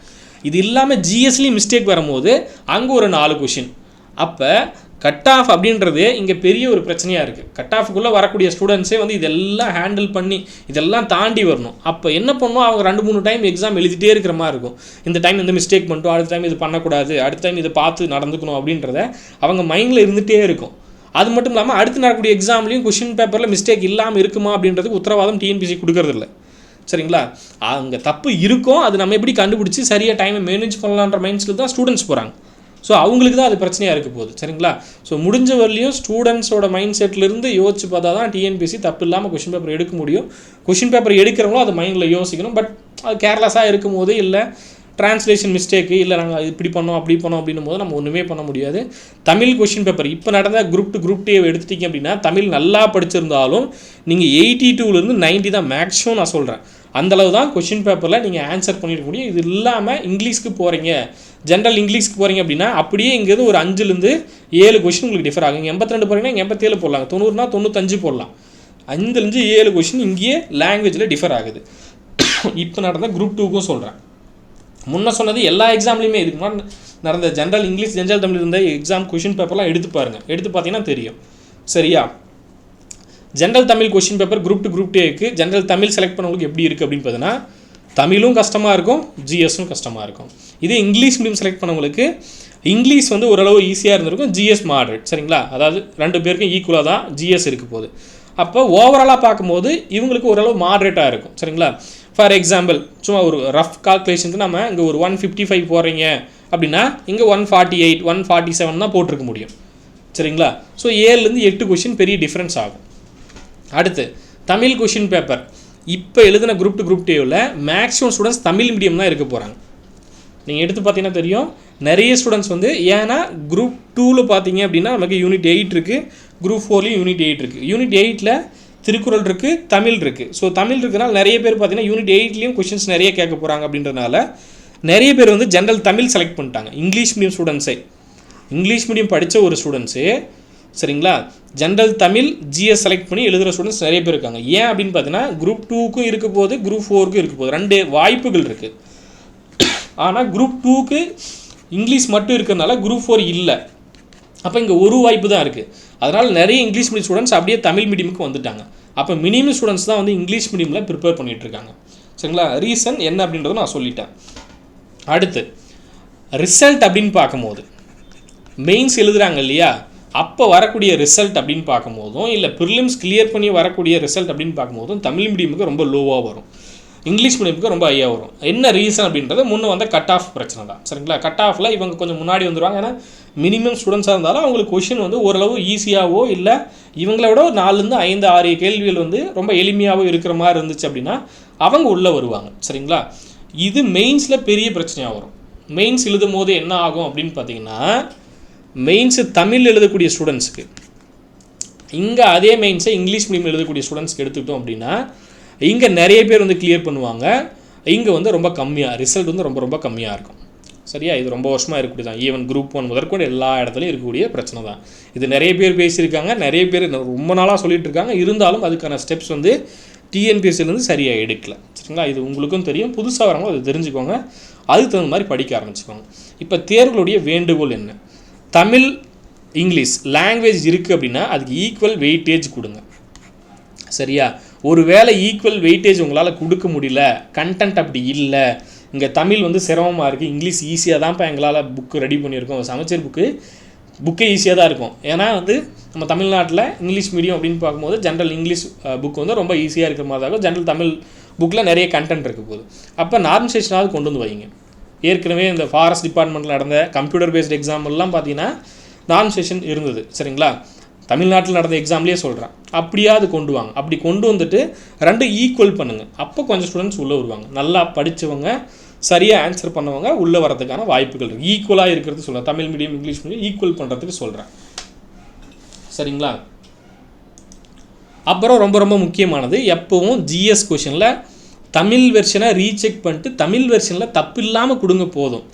இது இல்லாமல் ஜிஎஸ்லேயும் மிஸ்டேக் வரும்போது அங்கே ஒரு 4 கொஷின். அப்போ கட் ஆஃப் அப்படின்றது இங்கே பெரிய ஒரு பிரச்சனையாக இருக்குது. கட் ஆஃபுக்குள்ளே வரக்கூடிய ஸ்டூடெண்ட்ஸே வந்து இதெல்லாம் ஹேண்டில் பண்ணி இதெல்லாம் தாண்டி வரணும். அப்போ என்ன பண்ணணும், அவங்க 2-3 டைம் எக்ஸாம் எழுதிட்டே இருக்கிற மாதிரி இருக்கும். இந்த டைம் இந்த மிஸ்டேக் பண்ணிட்டோம், அடுத்த டைம் இது பண்ணக்கூடாது, அடுத்த டைம் இதை பார்த்து நடந்துக்கணும் அப்படின்றத அவங்க மைண்டில் இருந்துகிட்டே இருக்கும். அது மட்டும் இல்லாமல் அடுத்து நடக்கக்கூடிய எக்ஸாம்லேயும் கொஷின் பேப்பரில் மிஸ்டேக் இல்லாமல் இருக்குமா அப்படின்றதுக்கு உத்தரவாதம் டிஎன்பிசி கொடுக்கறதில்ல. சரிங்களா? அங்கே தப்பு இருக்கும், அது நம்ம எப்படி கண்டுபிடிச்சி சரியாக டைமை மேனேஜ் பண்ணலான்ற மைண்ட் செட்டில் தான் ஸ்டூடெண்ட்ஸ் போகிறாங்க. ஸோ அவங்களுக்கு தான் அது பிரச்சனையாக இருக்க போகுது. சரிங்களா? ஸோ முடிஞ்ச வரலையும் ஸ்டூடெண்ட்ஸோட மைண்ட் செட்லேருந்து யோசிச்சு பார்த்தா தான் டிஎன்பிசி தப்பு இல்லாமல் கொஷின் பேப்பர் எடுக்க முடியும். கொஷின் பேப்பர் எடுக்கிறவங்களும் அது மைண்டில் யோசிக்கணும். பட் அது கேர்லெஸ்ஸாக இருக்கும் போது இல்லை ட்ரான்ஸ்லேஷன் மிஸ்டேக்கு இல்லை நாங்கள் இப்படி பண்ணோம் அப்படி பண்ணோம் அப்படின்னும் போது நம்ம ஒன்றுமே பண்ண முடியாது. தமிழ் கொஷின் பேப்பர் இப்போ நடந்த குரூப் 2 குரூப் 2 எடுத்துட்டிங்க அப்படின்னா தமிழ் நல்லா படிச்சிருந்தாலும் நீங்கள் 82லேருந்து 90 தான் மேக்ஸிமம் நான் சொல்கிறேன். அந்தளவு தான் கொஷின் பேப்பரில் நீங்கள் ஆன்சர் பண்ணிட முடியும். இது இல்லாமல் இங்கிலீஷ்க்கு போகிறீங்க, ஜென்ரல் இங்கிலீஷ்க்கு போகிறீங்க அப்படின்னா அப்படியே இங்கேருந்து ஒரு 5லேருந்து 7 கொஷின் உங்களுக்கு டிஃபர் ஆகும். இங்கே 82 போகிறீங்கன்னா இங்கே 87 போடலாம், 90னா 95 போடலாம். 5லேருந்து 7 கொஷின் இங்கேயே லாங்குவேஜில் டிஃபர் ஆகுது. இப்போ நடந்த குரூப் 2க்கும் சொல்கிறேன். முன்ன சொன்னது எல்லா எக்ஸாம்லேயுமே இதுக்கு முன்னாடி நடந்த ஜென்ரல் இங்கிலீஷ் ஜென்ரல் தமிழ் இருந்த எக்ஸாம் கொஷின் பேப்பர்லாம் எடுத்து பாருங்கள். எடுத்து பார்த்தீங்கன்னா தெரியும். சரியா? General Tamil question paper group 2 group 2க்கு ஜென்ரல் தமிழ் செலக்ட் பண்ணவங்களுக்கு எப்படி இருக்குது அப்படின்னு பார்த்தீங்கன்னா தமிழும் கஷ்டமாக இருக்கும், ஜிஎஸும் கஷ்டமாக இருக்கும். இதே இங்கிலீஷ் மீடியம் செலக்ட் பண்ணவங்களுக்கு இங்கிலீஷ் வந்து ஓரளவு ஈஸியாக இருந்திருக்கும், ஜிஎஸ் மாடரேட். சரிங்களா? அதாவது 2 பேருக்கும் ஈக்குவலாக தான் ஜிஎஸ் இருக்க போகுது. அப்போ ஓவராலாக பார்க்கும்போது இவங்களுக்கு ஓரளவு மாடரேட்டாக இருக்கும். சரிங்களா? ஃபார் எக்ஸாம்பிள் சும்மா ஒரு ரஃப் கால்குலேஷனுக்கு நம்ம இங்கே ஒரு 155 போடுறீங்க அப்படின்னா இங்கே 148 147 தான் போட்டிருக்க முடியும். சரிங்களா? ஸோ 7லேருந்து 8 கொஷின் பெரிய டிஃப்ரென்ஸ் ஆகும். அடுத்து தமிழ் கொஷின் பேப்பர் இப்போ எழுதின குரூப் 2 குரூப் 2வில் மேக்ஸிமம் ஸ்டூடெண்ட்ஸ் தமிழ் மீடியம் தான் இருக்க போகிறாங்க. நீங்கள் எடுத்து பார்த்தீங்கன்னா தெரியும். நிறைய ஸ்டூடெண்ட்ஸ் வந்து ஏன்னா குரூப் 2வில் பார்த்தீங்க அப்படின்னா நமக்கு யூனிட் 8 இருக்குது, குரூப் 4லேயும் யூனிட் 8 இருக்குது. யூனிட் 8ல் திருக்குறள் இருக்குது, தமிழ் இருக்குது. ஸோ தமிழ் இருக்குதுனால நிறைய பேர் பார்த்தீங்கன்னா யூனிட் 8லேயும் கொஷின்ஸ் நிறைய கேட்க போகிறாங்க. அப்படின்றதுனால நிறைய பேர் வந்து ஜென்ரல் தமிழ் செலக்ட் பண்ணிட்டாங்க. இங்கிலீஷ் மீடியம் ஸ்டூடெண்ட்ஸே, இங்கிலீஷ் மீடியம் படித்த ஒரு ஸ்டூடெண்ட்ஸு சரிங்களா ஜென்ரல் தமிழ் ஜிஎஸ் செலக்ட் பண்ணி எழுதுகிற ஸ்டூடெண்ட்ஸ் நிறைய பேர் இருக்காங்க. ஏன் அப்படின்னு பார்த்தீங்கன்னா குரூப் 2க்கும் இருக்க போது, குரூப் 4க்கும் இருக்க போது, 2 வாய்ப்புகள் இருக்குது. ஆனால் குரூப் 2க்கு இங்கிலீஷ் மட்டும் இருக்கிறதுனால குரூப் 4 இல்லை. அப்போ இங்கே ஒரு வாய்ப்பு தான் இருக்குது. அதனால் நிறைய இங்கிலீஷ் மீடியம் ஸ்டூடெண்ட்ஸ் அப்படியே தமிழ் மீடியமுக்கு வந்துட்டாங்க. அப்போ மினிமம் ஸ்டூடெண்ட்ஸ் தான் வந்து இங்கிலீஷ் மீடியமில் ப்ரிப்பேர் பண்ணிகிட்ருக்காங்க. சரிங்களா? ரீசன் என்ன அப்படின்றத நான் சொல்லிட்டேன். அடுத்து ரிசல்ட் அப்படின்னு பார்க்கும்போது மெயின்ஸ் எழுதுகிறாங்க இல்லையா, அப்போ வரக்கூடிய ரிசல்ட் அப்படின்னு பார்க்கும்போதும் இல்லை ப்ரிலிம்ஸ் கிளியர் பண்ணி வரக்கூடிய ரிசல்ட் அப்படின்னு பார்க்கும்போதும் தமிழ் மீடியமுக்கு ரொம்ப லோவாக வரும், இங்கிலீஷ் மீடியமுக்கு ரொம்ப ஹையாக வரும். என்ன ரீசன் அப்படின்றது முன்னே வந்த கட் ஆஃப் பிரச்சனை தான். சரிங்களா? கட் ஆஃபில் இவங்க கொஞ்சம் முன்னாடி வந்துடுவாங்க. ஏன்னா மினிமம் ஸ்டூடெண்ட்ஸாக இருந்தாலும் அவங்களுக்கு கொஷின் வந்து ஓரளவு ஈஸியாகவோ இல்லை இவங்கள விட 4லேருந்து 5 6 கேள்விகள் வந்து ரொம்ப எளிமையாகவோ இருக்கிற மாதிரி இருந்துச்சு அப்படின்னா அவங்க உள்ளே வருவாங்க. சரிங்களா? இது மெயின்ஸில் பெரிய பிரச்சனையாக வரும். மெயின்ஸ் எழுதும் போது என்ன ஆகும் அப்படின்னு பார்த்தீங்கன்னா மெயின்ஸு தமிழ் எழுதக்கூடிய ஸ்டூடெண்ட்ஸுக்கு இங்கே அதே மெயின்ஸை இங்கிலீஷ் மீடியம் எழுதக்கூடிய ஸ்டூடெண்ட்ஸ்க்கு எடுத்துக்கிட்டோம் அப்படின்னா இங்கே நிறைய பேர் வந்து கிளியர் பண்ணுவாங்க, இங்கே வந்து ரொம்ப கம்மியாக ரிசல்ட் வந்து ரொம்ப ரொம்ப கம்மியாக இருக்கும். சரியா? இது ரொம்ப வருஷமாக இருக்கக்கூடிய தான். ஈவன் குரூப் 1 முதற்கொண்டு எல்லா இடத்துலையும் இருக்கக்கூடிய பிரச்சனை தான். இது நிறைய பேர் பேசியிருக்காங்க, நிறைய பேர் ரொம்ப நாளாக சொல்லிட்டு இருக்காங்க. இருந்தாலும் அதுக்கான ஸ்டெப்ஸ் வந்து டிஎன்பிஎஸ்சிலேருந்து சரியாக எடுக்கல. சரிங்களா? இது உங்களுக்கும் தெரியும், புதுசாக வரவங்க அதை தெரிஞ்சுக்கோங்க, அதுக்கு தகுந்த மாதிரி படிக்க ஆரம்பிச்சுக்கோங்க. இப்போ தேர்வுகளுடைய வேண்டுகோள் என்ன? தமிழ் இங்கிலீஷ் லாங்குவேஜ் இருக்குது அப்படின்னா அதுக்கு ஈக்குவல் வெயிட்டேஜ் கொடுங்க. சரியா? ஒரு வேளை ஈக்குவல் வெயிட்டேஜ் உங்களால் கொடுக்க முடியல, கண்டென்ட் அப்படி இல்லை, இங்கே தமிழ் வந்து சிரமமாக இருக்குது, இங்கிலீஷ் ஈஸியாக தான்ப்பா எங்களால் புக்கு ரெடி பண்ணியிருக்கோம், சமச்சீர் புக்கே ஈஸியாக தான் இருக்கும். ஏன்னா வந்து நம்ம தமிழ்நாட்டில் இங்கிலீஷ் மீடியம் அப்படின்னு பார்க்கும்போது ஜென்ரல் இங்கிலீஷ் புக் வந்து ரொம்ப ஈஸியாக இருக்கிற மாதிரி இருக்கும். ஜென்ரல் தமிழ் புக்கில் நிறைய கண்டென்ட் இருக்க போகுது. அப்போ நார்மலைசேஷனாவது கொண்டு வந்து வைங்க. ஏற்கனவே இந்த ஃபாரஸ்ட் டிபார்ட்மெண்ட்டில் நடந்த கம்ப்யூட்டர் பேஸ்ட் எக்ஸாம்பிள்லாம் பார்த்தீங்கன்னா நார்மலைசேஷன் இருந்தது. சரிங்களா? தமிழ்நாட்டில் நடந்த எக்ஸாம்லேயே சொல்கிறேன். அப்படியாவது கொண்டு வாங்க. அப்படி கொண்டு வந்துட்டு 2 ஈக்குவல் பண்ணுங்கள். அப்போ கொஞ்சம் ஸ்டூடெண்ட்ஸ் உள்ளே வருவாங்க. நல்லா படித்தவங்க, சரியாக ஆன்சர் பண்ணவங்க உள்ளே வரதுக்கான வாய்ப்புகள் இருக்குது. ஈக்குவலாக இருக்கிறது சொல்கிறேன். Tamil medium English medium equal பண்ணுறதுக்கு சொல்கிறேன். சரிங்களா? அப்புறம் ரொம்ப ரொம்ப முக்கியமானது, எப்போவும் ஜிஎஸ் கொஷனில் தமிழ் வெர்ஷனை ரீசெக் பண்ணிட்டு தமிழ் வெர்ஷனில் தப்பு இல்லாமல் கொடுங்க போதும்.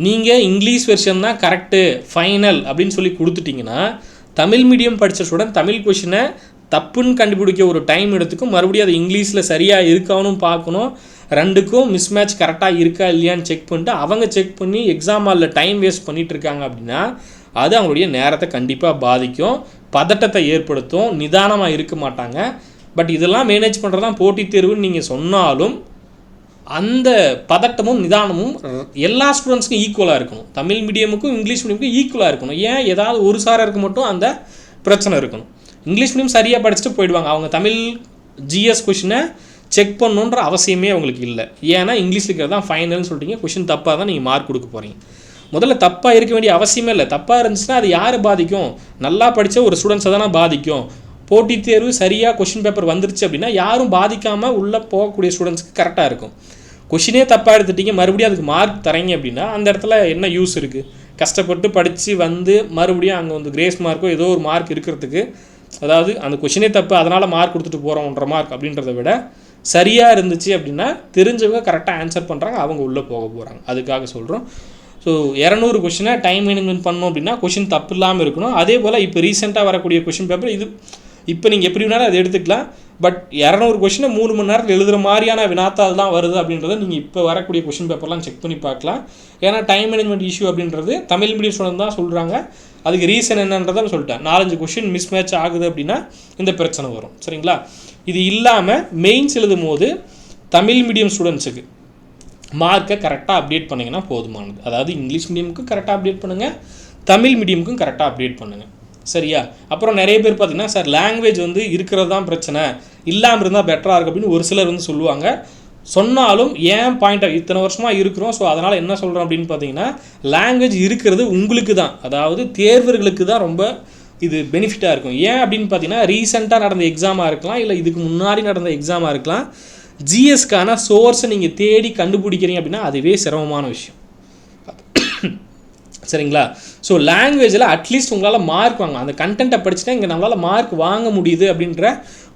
நீங்கள் இங்கிலீஷ் வெர்ஷன் தான் கரெக்டு ஃபைனல் அப்படின்னு சொல்லி கொடுத்துட்டிங்கன்னா தமிழ் மீடியம் படித்த ஸ்டூடெண்ட் தமிழ் கொஷினை தப்புன்னு கண்டுபிடிக்க ஒரு டைம் எடுத்துக்கும். மறுபடியும் அது இங்கிலீஷில் சரியாக இருக்கானும் பார்க்கணும். 2க்கும் மிஸ்மேட்ச் கரெக்டாக இருக்கா இல்லையான்னு செக் பண்ணிட்டு அவங்க செக் பண்ணி எக்ஸாம் ஹாலில் டைம் வேஸ்ட் பண்ணிகிட்டு இருக்காங்க அப்படின்னா அது அவங்களுடைய நேரத்தை கண்டிப்பாக பாதிக்கும், பதட்டத்தை ஏற்படுத்தும், நிதானமாக இருக்க மாட்டாங்க. பட் இதெல்லாம் மேனேஜ் பண்ணுறது தான் போட்டித் தேர்வுன்னு நீங்கள் சொன்னாலும் அந்த பதட்டமும் நிதானமும் எல்லா ஸ்டூடெண்ட்ஸ்க்கும் ஈக்குவலாக இருக்கணும். தமிழ் மீடியமுக்கும் இங்கிலீஷ் மீடியமுக்கும் ஈக்குவலாக இருக்கணும். ஏன் ஏதாவது ஒரு சாரருக்கு மட்டும் அந்த பிரச்சனை இருக்கணும்? இங்கிலீஷ் மீடியம் சரியாக படிச்சுட்டு போயிடுவாங்க. அவங்க தமிழ் ஜிஎஸ் கொஷினை செக் பண்ணணுன்ற அவசியமே அவங்களுக்கு இல்லை. ஏன்னா இங்கிலீஷ் இருக்கிறது தான் ஃபைனல்னு சொல்லிட்டீங்க. கொஷின் தப்பாக தான் நீங்கள் மார்க் கொடுக்க போகிறீங்க. முதல்ல தப்பாக இருக்க வேண்டிய அவசியமே இல்லை. தப்பாக இருந்துச்சுன்னா அது யார் பாதிக்கும்? நல்லா படித்த ஒரு ஸ்டூடெண்ட்ஸை தானே பாதிக்கும். போட்டித் தேர்வு சரியாக கொஷின் பேப்பர் வந்துருச்சு அப்படின்னா யாரும் பாதிக்காமல் உள்ளே போகக்கூடிய ஸ்டூடெண்ட்ஸ்க்கு கரெக்டாக இருக்கும். கொஷினே தப்பாக எடுத்துட்டீங்க, மறுபடியும் அதுக்கு மார்க் தரீங்க அப்படின்னா அந்த இடத்துல என்ன யூஸ் இருக்குது? கஷ்டப்பட்டு படித்து வந்து மறுபடியும் அங்கே வந்து கிரேஸ் மார்க்கோ ஏதோ ஒரு மார்க் இருக்கிறதுக்கு, அதாவது அந்த கொஷினே தப்பு அதனால் மார்க் கொடுத்துட்டு போகிறோம் 1.5 மார்க் அப்படின்றத விட சரியாக இருந்துச்சு அப்படின்னா தெரிஞ்சவங்க கரெக்டாக ஆன்சர் பண்ணுறாங்க, அவங்க உள்ளே போக போகிறாங்க. அதுக்காக சொல்கிறோம். ஸோ 200 கொஷினை டைம் மேனேஜ்மெண்ட் பண்ணோம் அப்படின்னா கொஷின் தப்பு இல்லாமல் இருக்கணும். அதே போல் இப்போ ரீசெண்டாக வரக்கூடிய கொஷின் பேப்பர் இது இப்போ நீங்கள் எப்படி வேணாலும் அதை எடுத்துக்கலாம். பட் 200 கொஷினை 3 மணி நேரத்தில் எழுதுகிற மாதிரியான வினாத்தால் தான் வருது அப்படின்றத நீங்கள் இப்போ வரக்கூடிய கொஷின் பேப்பர்லாம் செக் பண்ணி பார்க்கலாம். ஏன்னா டைம் மேனேஜ்மெண்ட் இஷ்யூ அப்படின்றது தமிழ் மீடியம் ஸ்டூடெண்ட் தான் சொல்கிறாங்க. அதுக்கு ரீசன் என்னன்றதை சொல்லிட்டேன். 4-5 கொஷின் மிஸ் மேட்ச் ஆகுது அப்படின்னா இந்த பிரச்சனை வரும். சரிங்களா? இது இல்லாமல் மெயின்ஸ் எழுதும் போது தமிழ் மீடியம் ஸ்டூடெண்ட்ஸுக்கு மார்க்கை கரெக்டாக அப்டேட் பண்ணிங்கன்னா போதுமானது. அதாவது இங்கிலீஷ் மீடியமுக்கும் கரெக்டாக அப்டேட் பண்ணுங்கள், தமிழ் மீடியமுக்கும் கரெக்டாக அப்டேட் பண்ணுங்கள். சரியா? அப்புறம் நிறைய பேர் பார்த்தீங்கன்னா சார் லாங்குவேஜ் வந்து இருக்கிறது தான் பிரச்சனை, இல்லாமல் இருந்தால் பெட்டராக இருக்குது அப்படின்னு ஒரு சிலர் வந்து சொல்லுவாங்க. சொன்னாலும் ஏன் பாயிண்ட் இத்தனை வருஷமாக இருக்கிறோம். ஸோ அதனால் என்ன சொல்கிறோம் அப்படின்னு பார்த்தீங்கன்னா லாங்குவேஜ் இருக்கிறது உங்களுக்கு தான், அதாவது தேர்வர்களுக்கு தான் ரொம்ப இது பெனிஃபிட்டாக இருக்கும். ஏன் அப்படின்னு பார்த்தீங்கன்னா ரீசெண்டாக நடந்த எக்ஸாமாக இருக்கலாம், இல்லை இதுக்கு முன்னாடி நடந்த எக்ஸாமாக இருக்கலாம். ஜிஎஸ்க்கான சோர்ஸை நீங்கள் தேடி கண்டுபிடிக்கிறீங்க அப்படின்னா அதுவே சிரமமான விஷயம். சரிங்களா? ஸோ லாங்குவேஜில் அட்லீஸ்ட் உங்களால் மார்க் வாங்க, அந்த கண்டென்ட்டை படிச்சுட்டா இங்கே நம்மளால் மார்க் வாங்க முடியுது அப்படின்ற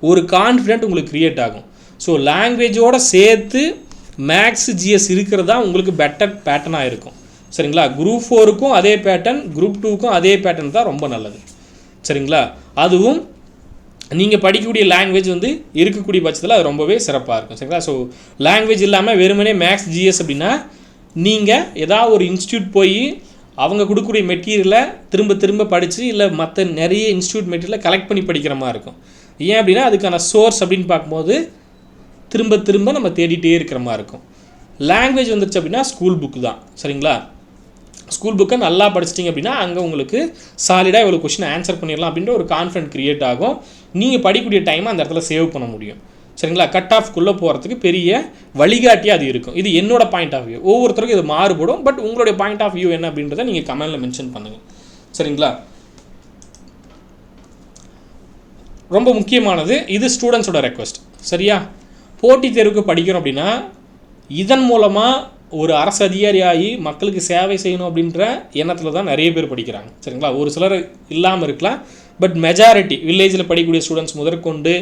ஒரு கான்ஃபிடென்ட் உங்களுக்கு க்ரியேட் ஆகும். ஸோ லாங்குவேஜோடு சேர்த்து மேக்ஸ் ஜிஎஸ் இருக்கிறது தான் உங்களுக்கு பெட்டர் பேட்டர்னாக இருக்கும். சரிங்களா? குரூப் 4க்கும் அதே பேட்டர்ன், குரூப் 2க்கும் அதே பேட்டர்ன் தான் ரொம்ப நல்லது. சரிங்களா? அதுவும் நீங்கள் படிக்கக்கூடிய லாங்குவேஜ் வந்து இருக்கக்கூடிய பட்சத்தில் அது ரொம்பவே சிறப்பாக இருக்கும். சரிங்களா? ஸோ லாங்குவேஜ் இல்லாமல் வெறுமனே மேக்ஸ் ஜிஎஸ் அப்படின்னா நீங்கள் ஏதாவது ஒரு இன்ஸ்டியூட் போய் அவங்க கொடுக்கக்கூடிய மெட்டீரியலை திரும்ப திரும்ப படித்து இல்லை மற்ற நிறைய இன்ஸ்டியூட் மெட்டீரியலை கலெக்ட் பண்ணி படிக்கிற மாதிரி இருக்கும். ஏன் அப்படின்னா அதுக்கான சோர்ஸ் அப்படின்னு பார்க்கும்போது திரும்ப திரும்ப நம்ம தேடிட்டே இருக்கிற மாதிரி இருக்கும். லாங்குவேஜ் வந்துருச்சு அப்படின்னா ஸ்கூல் புக்கு தான். சரிங்களா? ஸ்கூல் புக்கை நல்லா படிச்சிட்டிங்க அப்படின்னா அங்கே உங்களுக்கு சாலிடாக இவ்வளோ கொஷின் ஆன்சர் பண்ணிடலாம் அப்படின்ற ஒரு கான்ஃபிடென்ட் க்ரியேட் ஆகும். நீங்கள் படிக்கக்கூடிய டைமை அந்த இடத்துல சேவ் பண்ண முடியும். சரிங்களா? கட் ஆஃப்குள்ளே போகிறதுக்கு பெரிய வழிகாட்டியாக அது இருக்கும். இது என்னோட பாயிண்ட் ஆஃப் வியூ. ஒவ்வொருத்தருக்கும் இது மாறுபடும். பட் உங்களுடைய பாயிண்ட் ஆஃப் வியூ என்ன அப்படின்றத நீங்கள் கமெண்டில் மென்ஷன் பண்ணுங்கள். சரிங்களா? ரொம்ப முக்கியமானது இது ஸ்டூடெண்ட்ஸோட ரெக்வஸ்ட். சரியா? போட்டித் தேர்வுக்கு படிக்கிறோம் அப்படின்னா இதன் மூலமாக ஒரு அரசு அதிகாரியாகி மக்களுக்கு சேவை செய்யணும் அப்படின்ற எண்ணத்தில் தான் நிறைய பேர் படிக்கிறாங்க. சரிங்களா? ஒரு சிலர் இல்லாமல் இருக்கலாம். பட் மெஜாரிட்டி வில்லேஜில் படிக்கக்கூடிய ஸ்டூடெண்ட்ஸ் முதற்கொண்டு,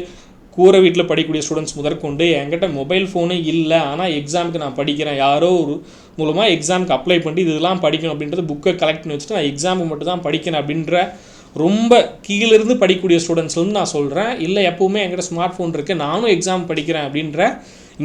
கூரை வீட்டில் படிக்கக்கூடிய ஸ்டூடெண்ட்ஸ் முதற்கொண்டு என்கிட்ட மொபைல் ஃபோனே இல்லை, ஆனால் எக்ஸாமுக்கு நான் படிக்கிறேன், யாரோ ஒரு மூலமாக எக்ஸாமுக்கு அப்ளை பண்ணி இதெல்லாம் படிக்கணும் அப்படின்றது புக்கை கலெக்ட் பண்ணி வச்சுட்டு நான் எக்ஸாமுக்கு மட்டும் தான் படிக்கிறேன் அப்படின்ற ரொம்ப கீழிருந்து படிக்கக்கூடிய ஸ்டூடெண்ட்ஸ்லேருந்து நான் சொல்கிறேன். இல்லை எப்போவுமே என்கிட்ட ஸ்மார்ட் ஃபோன் இருக்குது, நானும் எக்ஸாம் படிக்கிறேன் அப்படின்ற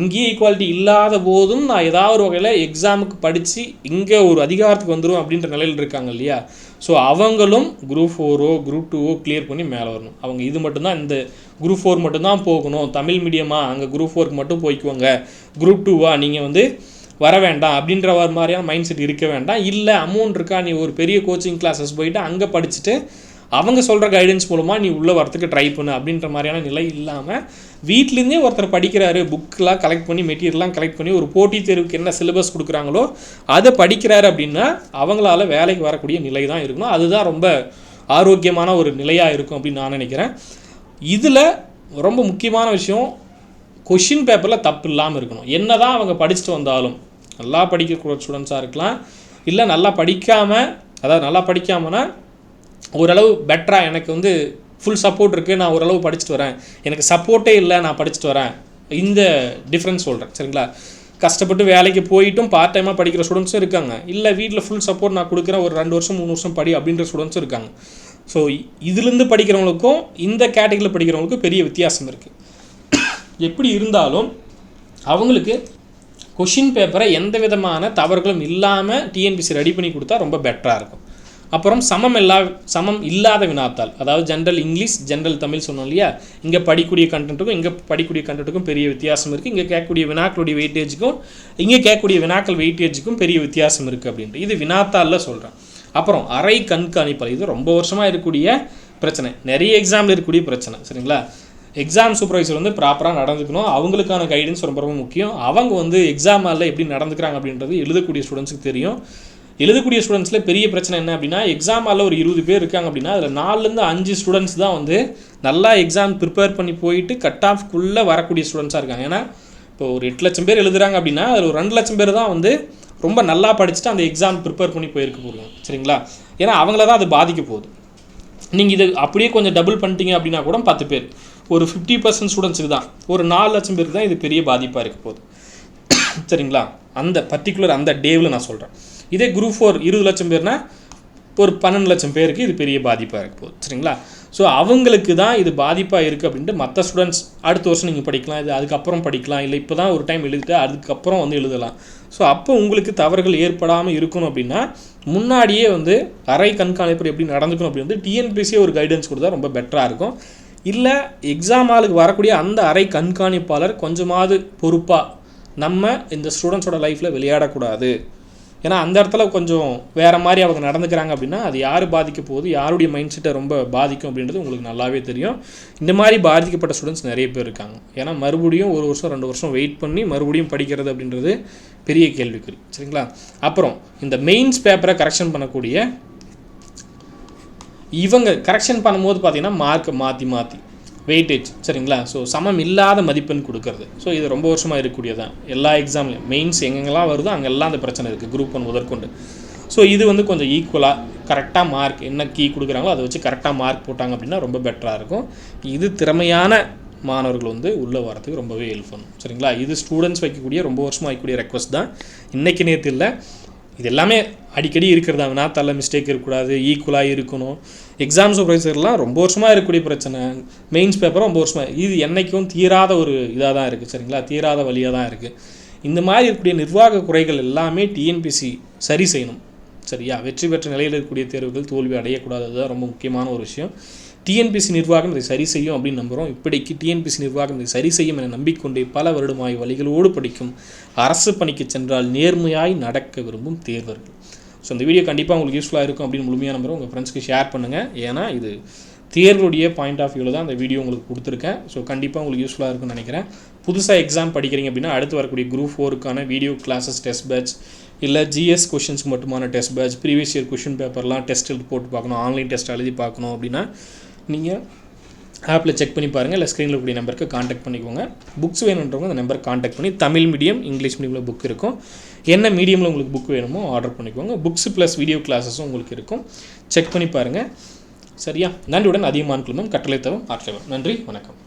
இங்கேயே ஈக்குவாலிட்டி இல்லாத போதும் நான் ஏதாவது ஒரு வகையில் எக்ஸாமுக்கு படித்து இங்கே ஒரு அதிகாரத்துக்கு வந்துடும் அப்படின்ற நிலையில் இருக்காங்க இல்லையா? ஸோ அவங்களும் குரூப் 4ஓ குரூப் 2ஓ கிளியர் பண்ணி மேலே வரணும். அவங்க இது மட்டும்தான், இந்த குரூப் 4 மட்டும்தான் போகணும், தமிழ் மீடியமாக அங்கே குரூப் 4க்கு மட்டும் போய்க்குவாங்க, குரூப் 2வா நீங்கள் வந்து வர வேண்டாம் அப்படின்ற ஒரு மாதிரியான மைண்ட் செட் இருக்க வேண்டாம். இல்லை அமௌண்ட் இருக்கா, நீ ஒரு பெரிய கோச்சிங் கிளாஸஸ் போயிட்டு அங்கே படிச்சுட்டு அவங்க சொல்கிற கைடன்ஸ் மூலமாக நீ உள்ளே வரத்துக்கு ட்ரை பண்ணு அப்படின்ற மாதிரியான நிலை இல்லாமல் வீட்டிலேருந்தே ஒருத்தர் படிக்கிறாரு, புக்கெலாம் கலெக்ட் பண்ணி மெட்டீரியல்லாம் கலெக்ட் பண்ணி ஒரு போட்டித் தேர்வுக்கு என்ன சிலபஸ் கொடுக்குறாங்களோ அதை படிக்கிறாரு அப்படின்னா அவங்களால வேலைக்கு வரக்கூடிய நிலை தான் இருக்கணும். அதுதான் ரொம்ப ஆரோக்கியமான ஒரு நிலையாக இருக்கும் அப்படின்னு நான் நினைக்கிறேன். இதில் ரொம்ப முக்கியமான விஷயம், கொஷின் பேப்பரில் தப்பு இல்லாமல் இருக்கணும். என்ன தான் அவங்க படிச்சுட்டு வந்தாலும், நல்லா படிக்கக்கூடிய ஸ்டூடெண்ட்ஸாக இருக்கலாம், இல்லை நல்லா படிக்காமல், அதாவது நல்லா படிக்காமனா ஓரளவு பெட்டராக எனக்கு வந்து ஃபுல் சப்போர்ட் இருக்குது, நான் ஓரளவு படிச்சுட்டு வரேன், எனக்கு சப்போர்ட்டே இல்லை நான் படிச்சுட்டு வரேன், இந்த டிஃப்ரென்ஸ் சொல்கிறேன். சரிங்களா? கஷ்டப்பட்டு வேலைக்கு போயிட்டும் பார்ட் டைமாக படிக்கிற ஸ்டூடெண்ட்ஸும் இருக்காங்க, இல்லை வீட்டில் ஃபுல் சப்போர்ட் நான் கொடுக்குறேன், ஒரு 2 வருஷம் 3 வருஷம் படி அப்படின்ற ஸ்டூடெண்ட்ஸும் இருக்காங்க. ஸோ இதுலேருந்து படிக்கிறவங்களுக்கும் இந்த கேட்டகரியில் படிக்கிறவங்களுக்கும் பெரிய வித்தியாசம் இருக்குது. எப்படி இருந்தாலும் அவங்களுக்கு கொஷின் பேப்பரை எந்த விதமான தவறுகளும் இல்லாமல் டிஎன்பிசி ரெடி பண்ணி கொடுத்தா ரொம்ப பெட்டராக இருக்கும். அப்புறம் சமம் இல்லாத வினாத்தாள், அதாவது ஜென்ரல் இங்கிலீஷ், ஜென்ரல் தமிழ் சொன்னோம் இல்லையா, இங்கே படிக்கக்கூடிய கண்டென்ட்டுக்கும் இங்கே படிக்கக்கூடிய கண்டென்ட்டுக்கும் பெரிய வித்தியாசம் இருக்குது. இங்கே கேட்கக்கூடிய வினாக்களுடைய வெயிட்டேஜுக்கும் இங்கே கேட்கக்கூடிய வினாக்கள் வெயிட்டேஜுக்கும் பெரிய வித்தியாசம் இருக்குது அப்படின்ட்டு இது வினாத்தாளில் சொல்கிறேன். அப்புறம் அரை கண்காணிப்பாளர், இது ரொம்ப வருஷமாக இருக்கக்கூடிய பிரச்சனை, நிறைய எக்ஸாமில் இருக்கக்கூடிய பிரச்சனை. சரிங்களா? எக்ஸாம் சூப்பர்வைசர் வந்து ப்ராப்பராக நடந்துக்கணும், அவங்களுக்கான கைடன்ஸ் ரொம்ப ரொம்ப முக்கியம். அவங்க வந்து எக்ஸாம் ஹாலில் எப்படி நடந்துக்கிறாங்க அப்படின்றது எழுதக்கூடிய ஸ்டூடெண்ட்ஸுக்கு தெரியும். எழுதக்கூடிய ஸ்டூடெண்ட்ஸில் பெரிய பிரச்சனை என்ன அப்படின்னா, எக்ஸாம் ஹாலில் ஒரு 20 பேர் இருக்காங்க அப்படின்னா அதில் 4லேருந்து 5 ஸ்டூடெண்ட்ஸ் தான் வந்து நல்லா எக்ஸாம் ப்ரிப்பேர் பண்ணி போயிட்டு கட் ஆஃப்குள்ளே வரக்கூடிய ஸ்டூடெண்ட்ஸாக இருக்காங்க. ஏன்னா இப்போ ஒரு 8 லட்சம் பேர் எழுதுறாங்க அப்படின்னா அதில் ஒரு 2 லட்சம் பேர் தான் வந்து ரொம்ப நல்லா படிச்சுட்டு அந்த எக்ஸாம் ப்ரிப்பேர் பண்ணி போயிருக்க போகிறாங்க. சரிங்களா? ஏன்னா அவங்கள தான் அது பாதிக்க போகுது. நீங்கள் இது அப்படியே கொஞ்சம் டபுள் பண்ணிட்டீங்க அப்படின்னா கூட 10 பேர், ஒரு 50% ஸ்டூடெண்ட்ஸுக்கு தான், ஒரு 4 லட்சம் பேருக்கு தான் இது பெரிய பாதிப்பாக இருக்க போகுது. சரிங்களா? அந்த பர்டிகுலர் அந்த டேவில் நான் சொல்கிறேன். இதே குரூப் 4 20 லட்சம் பேர்னா ஒரு 12 லட்சம் பேருக்கு இது பெரிய பாதிப்பாக இருக்க போகுது. சரிங்களா? ஸோ அவங்களுக்கு தான் இது பாதிப்பாக இருக்குது அப்படின்ட்டு மற்ற ஸ்டூடெண்ட்ஸ் அடுத்த வருஷம் நீங்கள் படிக்கலாம், இது அதுக்கப்புறம் படிக்கலாம், இல்லை இப்போ தான் ஒரு டைம் எழுதிட்டு அதுக்கப்புறம் வந்து எழுதலாம். ஸோ அப்போ உங்களுக்கு தவறுகள் ஏற்படாமல் இருக்கணும் அப்படின்னா முன்னாடியே வந்து அரை கண்காணிப்பு எப்படி நடந்துக்கணும் அப்படி வந்து டிஎன்பிசியே ஒரு கைடன்ஸ் கொடுத்தா ரொம்ப பெட்டராக இருக்கும். இல்லை எக்ஸாம் ஹாலுக்கு வரக்கூடிய அந்த அரை கண்காணிப்பாளர் கொஞ்சமாவது பொறுப்பாக நம்ம இந்த ஸ்டூடெண்ட்ஸோட லைஃப்பில் விளையாடக்கூடாது. ஏன்னா அந்த இடத்துல கொஞ்சம் வேறு மாதிரி அவங்க நடந்துக்கிறாங்க அப்படின்னா அது யார் பாதிக்க போகுது, யாருடைய மைண்ட் செட்டை ரொம்ப பாதிக்கும் அப்படின்றது உங்களுக்கு நல்லாவே தெரியும். இந்த மாதிரி பாதிக்கப்பட்ட ஸ்டூடெண்ட்ஸ் நிறைய பேர் இருக்காங்க. ஏன்னா மறுபடியும் 1 வருஷம் 2 வருஷம் வெயிட் பண்ணி மறுபடியும் படிக்கிறது அப்படின்றது பெரிய கேள்விக்குறி. சரிங்களா? அப்புறம் இந்த மெயின்ஸ் பேப்பரை கரெக்ஷன் பண்ணக்கூடிய இவங்க கரெக்ஷன் பண்ணும்போது பார்த்தீங்கன்னா மார்க்கை மாற்றி வெயிட்டேஜ், சரிங்களா? ஸோ சமம் இல்லாத மதிப்பெண் கொடுக்கறது. ஸோ இது ரொம்ப வருஷமாக இருக்கக்கூடியதான். எல்லா எக்ஸாம்லையும் மெயின்ஸ் எங்கெங்கெல்லாம் வருதோ அங்கெல்லாம் அந்த பிரச்சனை இருக்குது, குரூப் 1 முதற்கொண்டு. ஸோ இது வந்து கொஞ்சம் ஈக்குவலாக கரெக்டாக மார்க் என்ன கீ கொடுக்குறாங்களோ அதை வச்சு கரெக்டாக மார்க் போட்டாங்க அப்படின்னா ரொம்ப பெட்டராக இருக்கும். இது திறமையான மாணவர்கள் வந்து உள்ளே வரதுக்கு ரொம்பவே ஹெல்ப் பண்ணும். சரிங்களா? இது ஸ்டூடெண்ட்ஸ் வைக்கக்கூடிய ரொம்ப வருஷமாக வைக்கக்கூடிய ரெக்வஸ்ட் தான், இன்றைக்கி நேற்று இல்லை. இது எல்லாமே அடிக்கடி இருக்கிறதா, வினாத்தால மிஸ்டேக் இருக்கக்கூடாது, ஈக்குவலாக இருக்கணும். எக்ஸாம் சூப்பர்வைசர்லாம் ரொம்ப வருஷமாக இருக்கக்கூடிய பிரச்சனை, மெயின்ஸ் பேப்பரும் ரொம்ப வருஷமாக, இது என்றைக்கும் தீராத ஒரு இதாக தான் இருக்குது. சரிங்களா? தீராத வழியாக தான் இருக்குது. இந்த மாதிரி இருக்கக்கூடிய நிர்வாக குறைகள் எல்லாமே டிஎன்பிசி சரி செய்யணும். சரியா? வெற்றி பெற்ற நிலையில் இருக்கக்கூடிய தேர்வுகள் தோல்வி அடையக்கூடாது, அதுதான் ரொம்ப முக்கியமான ஒரு விஷயம். டிஎன்பிசி நிர்வாகம் இதை சரி செய்யும் அப்படின்னு நம்புகிறோம். இப்படிக்கு டிஎன்பிசி நிர்வாகம் இதை சரி செய்யும் என நம்பிக்கொண்டே பல வருடமாய் வழிகளோடு படிக்கும் அரசு பணிக்கு சென்றால் நேர்மையாய் நடக்க விரும்பும் தேர்வர்கள். ஸோ இந்த வீடியோ கண்டிப்பாக உங்களுக்கு யூஸ்ஃபுல்லாக இருக்கும் அப்படின்னு முழுமையாக நம்புகிறோம். உங்கள் ஃப்ரெண்ட்ஸ்க்கு ஷேர் பண்ணுங்கள். ஏன்னா இது தேர்வுடைய பாயிண்ட் ஆஃப் வியூவில் தான் அந்த வீடியோ உங்களுக்கு கொடுத்துருக்கேன். ஸோ கண்டிப்பாக உங்களுக்கு யூஸ்ஃபுல்லாக இருக்கும்னு நினைக்கிறேன். புதுசாக எக்ஸாம் படிக்கிறீங்க அப்படின்னா அடுத்து வரக்கூடிய குரூப் 4க்கான வீடியோ கிளாஸஸ், டெஸ்ட் பேட்ச், இல்லை ஜிஎஸ் கொஷின்ஸ்க்கு மட்டுமான test batch, previous year question பேப்பர்லாம் டெஸ்ட் எழுதி போட்டு பார்க்கணும், ஆன்லைன் டெஸ்ட் எழுதி பார்க்கணும் அப்படின்னா நீங்கள் ஆப்பில் செக் பண்ணி பாருங்கள், இல்லை ஸ்க்ரீனில் கூடிய நம்பருக்கு காண்டாக்ட் பண்ணிக்கோங்க. புக்ஸ் வேணுன்றவங்க அந்த நம்பருக்கு காண்டாக்ட் பண்ணி தமிழ் மீடியம், இங்கிலீஷ் மீடியமில் புக் இருக்கும். என்ன மீடியமில் உங்களுக்கு புக் வேணுமோ ஆர்டர் பண்ணிக்கோங்க. புக்ஸ் ப்ளஸ் வீடியோ கிளாஸஸும் உங்களுக்கு இருக்கும், செக் பண்ணி பாருங்கள். சரியா? நன்றியுடன் அதிகமான குழுமம் கட்டளை தவம் ஆற்றவும். நன்றி, வணக்கம்.